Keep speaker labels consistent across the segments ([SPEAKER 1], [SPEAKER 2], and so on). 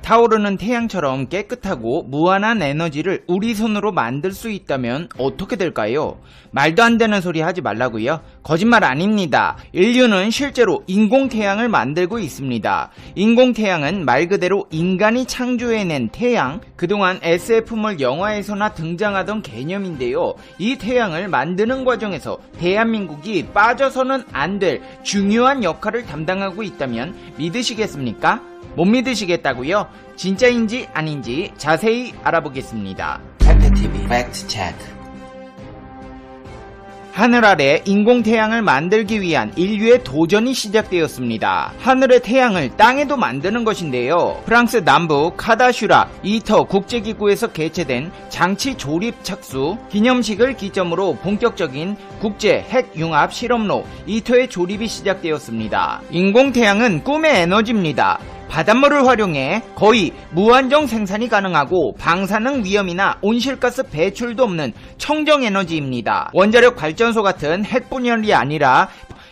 [SPEAKER 1] 타오르는 태양처럼 깨끗하고 무한한 에너지를 우리 손으로 만들 수 있다면 어떻게 될까요? 말도 안 되는 소리 하지 말라고요? 거짓말 아닙니다. 인류는 실제로 인공태양을 만들고 있습니다. 인공태양은 말 그대로 인간이 창조해낸 태양, 그동안 SF물 영화에서나 등장하던 개념인데요. 이 태양을 만드는 과정에서 대한민국이 빠져서는 안 될 중요한 역할을 담당하고 있다면 믿으시겠습니까? 못 믿으시겠다고요? 진짜인지 아닌지 자세히 알아보겠습니다.
[SPEAKER 2] 팩트TV 팩트체크.
[SPEAKER 1] 하늘 아래 인공태양을 만들기 위한 인류의 도전이 시작되었습니다. 하늘의 태양을 땅에도 만드는 것인데요. 프랑스 남부 카다슈라 이터 국제기구에서 개최된 장치 조립 착수 기념식을 기점으로 본격적인 국제 핵융합 실험로 이터의 조립이 시작되었습니다. 인공태양은 꿈의 에너지입니다. 바닷물을 활용해 거의 무한정 생산이 가능하고 방사능 위험이나 온실가스 배출도 없는 청정에너지입니다. 원자력 발전소 같은 핵분열이 아니라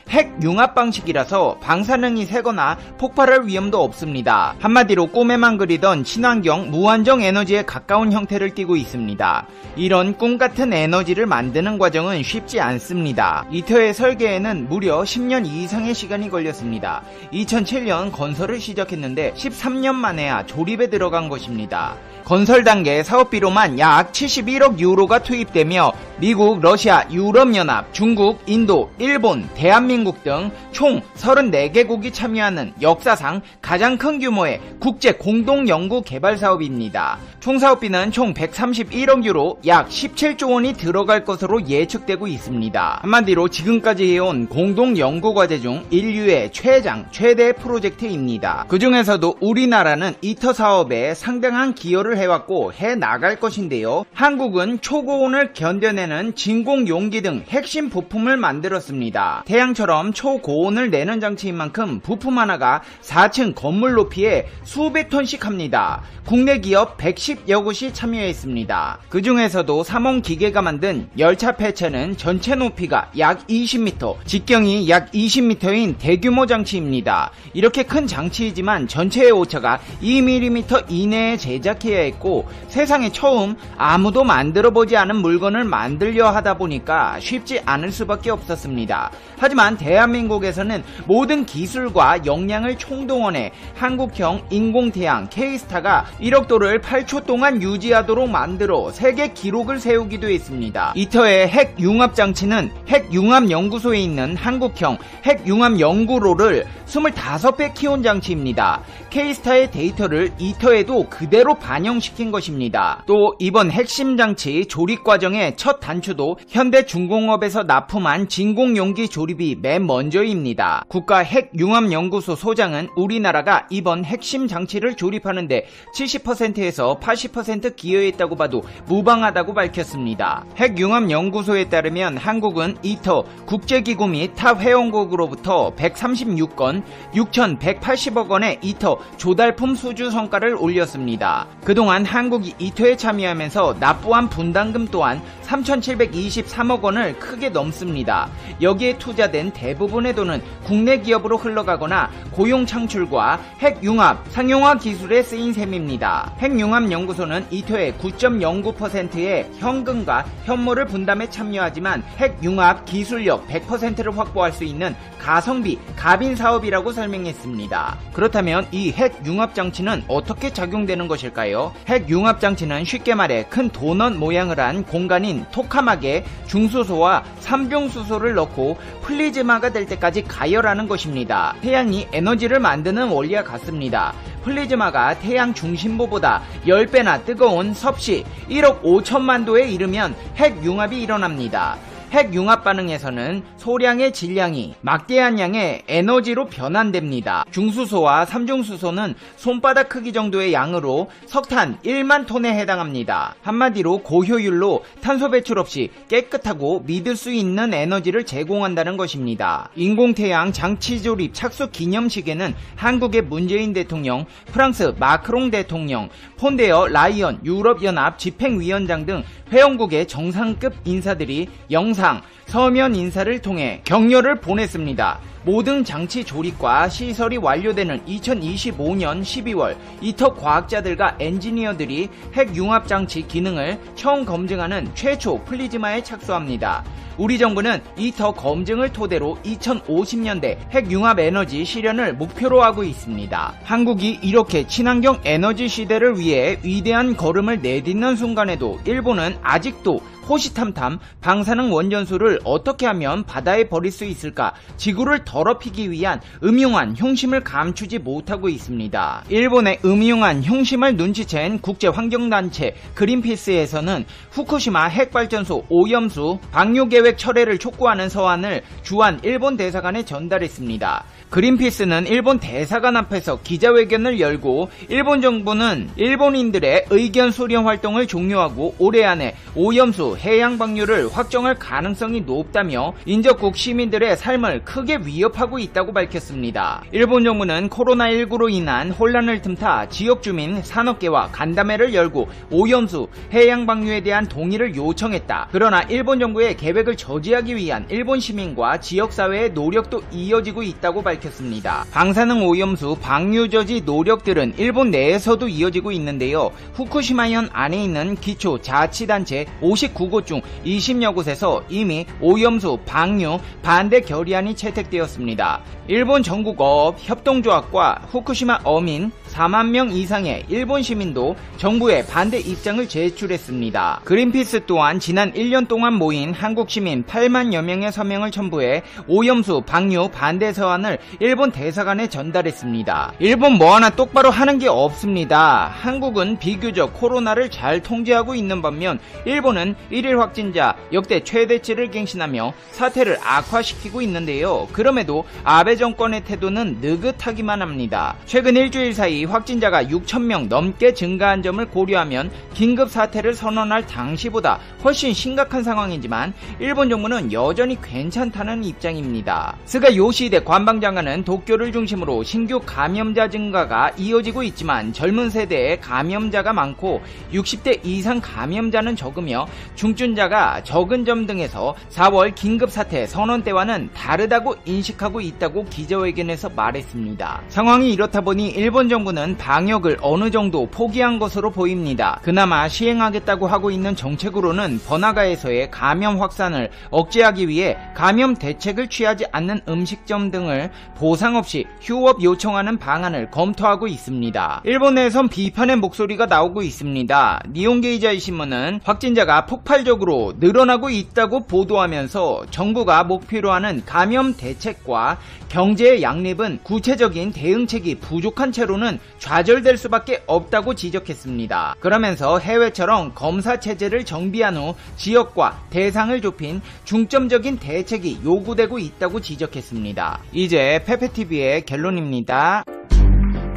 [SPEAKER 1] 핵융합 방식이라서 방사능이 새거나 폭발할 위험도 없습니다. 한마디로 꿈에만 그리던 친환경 무한정 에너지에 가까운 형태를 띠고 있습니다. 이런 꿈같은 에너지를 만드는 과정은 쉽지 않습니다. 이터의 설계에는 무려 10년 이상의 시간이 걸렸습니다. 2007년 건설을 시작했는데 13년 만에야 조립에 들어간 것입니다. 건설 단계 사업비로만 약 71억 유로가 투입되며 미국, 러시아, 유럽연합, 중국, 인도, 일본, 대한민국 등 총 34개국이 참여하는 역사상 가장 큰 규모의 국제 공동 연구 개발 사업입니다. 총 사업비는 총 131억 유로 약 17조 원이 들어갈 것으로 예측되고 있습니다. 한마디로 지금까지 해온 공동 연구 과제 중 인류의 최대 프로젝트입니다. 그 중에서도 우리나라는 이터 사업에 상당한 기여를 해왔고 해나갈 것인데요. 한국은 초고온을 견뎌내는 진공 용기 등 핵심 부품을 만들었습니다. 태양처럼 초고온을 내는 장치인 만큼 부품 하나가 4층 건물 높이에 수백 톤씩 합니다. 국내 기업 110여 곳이 참여했습니다. 그 중에서도 삼원기계가 만든 열차 폐차는 전체 높이가 약 20m, 직경이 약 20m인 대규모 장치입니다. 이렇게 큰 장치이지만 전체의 오차가 2mm 이내에 제작해야 했고 세상에 처음 아무도 만들어보지 않은 물건을 만들려 하다 보니까 쉽지 않을 수밖에 없었습니다. 하지만 대한민국에서는 모든 기술과 역량을 총동원해 한국형 인공태양 K-스타가 1억 도를 8초 동안 유지하도록 만들어 세계 기록을 세우기도 했습니다. 이터의 핵융합장치는 핵융합연구소에 있는 한국형 핵융합연구로를 25배 키운 장치입니다. K-스타의 데이터를 이터에도 그대로 반영시킨 것입니다. 또 이번 핵심 장치 조립 과정의 첫 단추도 현대중공업에서 납품한 진공용기 조립이 맨 먼저입니다. 국가핵융합연구소 소장은 우리나라가 이번 핵심 장치를 조립하는데 70%에서 80% 기여했다고 봐도 무방하다고 밝혔습니다. 핵융합연구소에 따르면 한국은 이터 국제기구 및 타 회원국으로부터 136건 6,180억 원의 이터 조달품 수주 성과를 올렸습니다. 그동안 한국이 이터에 참여하면서 납부한 분담금 또한 3,723억 원을 크게 넘습니다. 여기에 투자된 대부분의 돈은 국내 기업으로 흘러가거나 고용 창출과 핵융합, 상용화 기술에 쓰인 셈입니다. 핵융합연구소는 이터의 9.09%의 현금과 현물을 분담에 참여하지만 핵융합 기술력 100%를 확보할 수 있는 가성비, 갑인 사업이라고 설명했습니다. 그렇다면 이 핵융합장치는 어떻게 작용되는 것일까요? 핵융합장치는 쉽게 말해 큰 도넛 모양을 한 공간인 토카막에 중수소와 삼중수소를 넣고 플리즈마가 될 때까지 가열하는 것입니다. 태양이 에너지를 만드는 원리와 같습니다. 플리즈마가 태양 중심부보다 10배나 뜨거운 섭씨 1억 5천만 도에 이르면 핵융합이 일어납니다. 핵융합 반응에서는 소량의 질량이 막대한 양의 에너지로 변환됩니다. 중수소와 삼중수소는 손바닥 크기 정도의 양으로 석탄 1만 톤에 해당합니다. 한마디로 고효율로 탄소 배출 없이 깨끗하고 믿을 수 있는 에너지를 제공한다는 것입니다. 인공태양 장치 조립 착수 기념식에는 한국의 문재인 대통령, 프랑스 마크롱 대통령, 폰데어 라이언 유럽연합 집행위원장 등 회원국의 정상급 인사들이 영상, 서면 인사를 통해 격려를 보냈습니다. 모든 장치 조립과 시설이 완료되는 2025년 12월 이터 과학자들과 엔지니어들이 핵융합장치 기능을 처음 검증하는 최초 플리즈마에 착수합니다. 우리 정부는 이터 검증을 토대로 2050년대 핵융합 에너지 실현을 목표로 하고 있습니다. 한국이 이렇게 친환경 에너지 시대를 위해 위대한 걸음을 내딛는 순간에도 일본은 아직도 호시탐탐 방사능 원전수를 어떻게 하면 바다에 버릴 수 있을까 지구를 더럽히기 위한 음흉한 흉심을 감추지 못하고 있습니다. 일본의 음흉한 흉심을 눈치챈 국제환경단체 그린피스에서는 후쿠시마 핵발전소 오염수 방류 계획 철회를 촉구하는 서한을 주한 일본 대사관에 전달했습니다. 그린피스는 일본 대사관 앞에서 기자회견을 열고 일본 정부는 일본인들의 의견 수렴 활동을 종료하고 올해 안에 오염수 해양 방류를 확정할 가능성이 높다며 인접국 시민들의 삶을 크게 위협하고 있다고 밝혔습니다. 일본 정부는 코로나19로 인한 혼란을 틈타 지역 주민 산업계와 간담회를 열고 오염수 해양 방류에 대한 동의를 요청했다. 그러나 일본 정부의 계획을 저지하기 위한 일본 시민과 지역사회의 노력도 이어지고 있다고 밝혔습니다. 방사능 오염수 방류 저지 노력들은 일본 내에서도 이어지고 있는데요. 후쿠시마현 안에 있는 기초 자치단체 59곳 중 20여 곳에서 이미 오염수 방류 반대 결의안이 채택되었습니다. 일본 전국업 협동조합과 후쿠시마 어민 4만 명 이상의 일본 시민도 정부에 반대 입장을 제출했습니다. 그린피스 또한 지난 1년 동안 모인 한국 시민 8만여 명의 서명을 첨부해 오염수 방류 반대 서한을 일본 대사관에 전달했습니다. 일본 뭐 하나 똑바로 하는 게 없습니다. 한국은 비교적 코로나를 잘 통제하고 있는 반면 일본은 1일 확진자 역대 최대치를 갱신하며 사태를 악화시키고 있는데요. 그럼에도 아베 정권의 태도는 느긋하기만 합니다. 최근 일주일 사이 확진자가 6,000명 넘게 증가한 점을 고려하면 긴급 사태를 선언할 당시보다 훨씬 심각한 상황이지만 일본 정부는 여전히 괜찮다는 입장입니다. 스가 요시히데 관방장관은 도쿄를 중심으로 신규 감염자 증가가 이어지고 있지만 젊은 세대의 감염자가 많고 60대 이상 감염자는 적으며 중증자가 적은 점 등에서 4월 긴급사태 선언 때와는 다르다고 인식하고 있다고 기자회견에서 말했습니다. 상황이 이렇다 보니 일본 정부는 방역을 어느 정도 포기한 것으로 보입니다. 그나마 시행하겠다고 하고 있는 정책으로는 번화가에서의 감염 확산을 억제하기 위해 감염 대책을 취하지 않는 음식점 등을 보상 없이 휴업 요청하는 방안을 검토하고 있습니다. 일본 내에선 비판의 목소리가 나오고 있습니다. 니혼게이자이 신문은 확진자가 폭발적으로 늘어나고 있다고 보도하면서 정부가 목표로 하는 감염 대책과 경제의 양립은 구체적인 대응책이 부족한 채로는 좌절될 수밖에 없다고 지적했습니다. 그러면서 해외처럼 검사 체제를 정비한 후 지역과 대상을 좁힌 중점적인 대책이 요구되고 있다고 지적했습니다. 이제 페페TV의 결론입니다.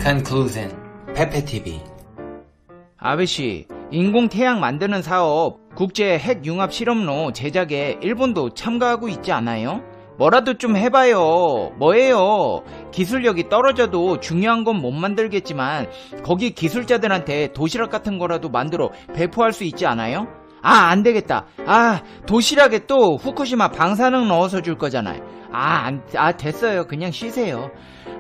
[SPEAKER 2] Conclusion. 페페TV.
[SPEAKER 1] 아베씨, 인공태양 만드는 사업 국제 핵융합 실험로 제작에 일본도 참가하고 있지 않아요? 뭐라도 좀 해봐요. 뭐예요? 기술력이 떨어져도 중요한 건 못 만들겠지만 거기 기술자들한테 도시락 같은 거라도 만들어 배포할 수 있지 않아요? 아, 안 되겠다. 아, 도시락에 또 후쿠시마 방사능 넣어서 줄 거잖아요. 됐어요. 그냥 쉬세요.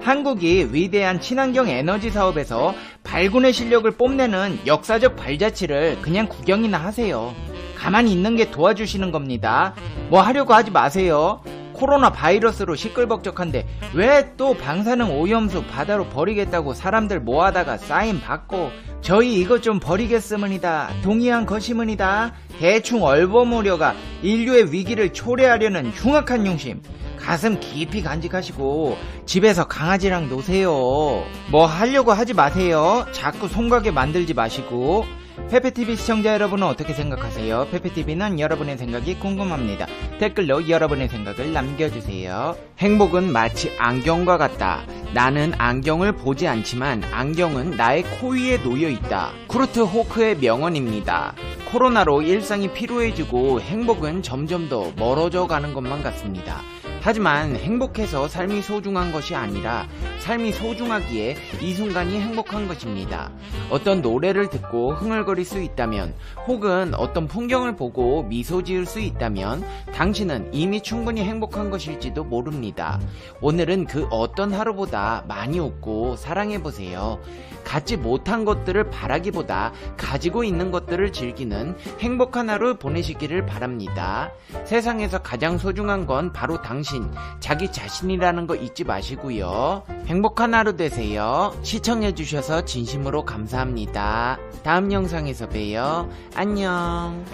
[SPEAKER 1] 한국이 위대한 친환경 에너지 사업에서 발군의 실력을 뽐내는 역사적 발자취를 그냥 구경이나 하세요. 가만히 있는 게 도와주시는 겁니다. 뭐 하려고 하지 마세요. 코로나 바이러스로 시끌벅적한데 왜 또 방사능 오염수 바다로 버리겠다고 사람들 모아다가 사인 받고 저희 이것 좀 버리겠으문이다. 동의한 것이문이다. 대충 얼버무려가 인류의 위기를 초래하려는 흉악한 용심. 가슴 깊이 간직하시고 집에서 강아지랑 노세요. 뭐 하려고 하지 마세요. 자꾸 송가게 만들지 마시고. 페페TV 시청자 여러분은 어떻게 생각하세요? 페페TV는 여러분의 생각이 궁금합니다. 댓글로 여러분의 생각을 남겨주세요. 행복은 마치 안경과 같다. 나는 안경을 보지 않지만 안경은 나의 코 위에 놓여있다. 쿠르트 호크의 명언입니다. 코로나로 일상이 피로해지고 행복은 점점 더 멀어져 가는 것만 같습니다. 하지만 행복해서 삶이 소중한 것이 아니라 삶이 소중하기에 이 순간이 행복한 것입니다. 어떤 노래를 듣고 흥얼거릴 수 있다면, 혹은 어떤 풍경을 보고 미소 지을 수 있다면 당신은 이미 충분히 행복한 것일지도 모릅니다. 오늘은 그 어떤 하루보다 많이 웃고 사랑해보세요. 갖지 못한 것들을 바라기보다 가지고 있는 것들을 즐기는 행복한 하루 보내시기를 바랍니다. 세상에서 가장 소중한 건 바로 당신, 자기 자신이라는 거 잊지 마시고요. 행복한 하루 되세요. 시청해주셔서 진심으로 감사합니다. 다음 영상에서 봬요. 안녕.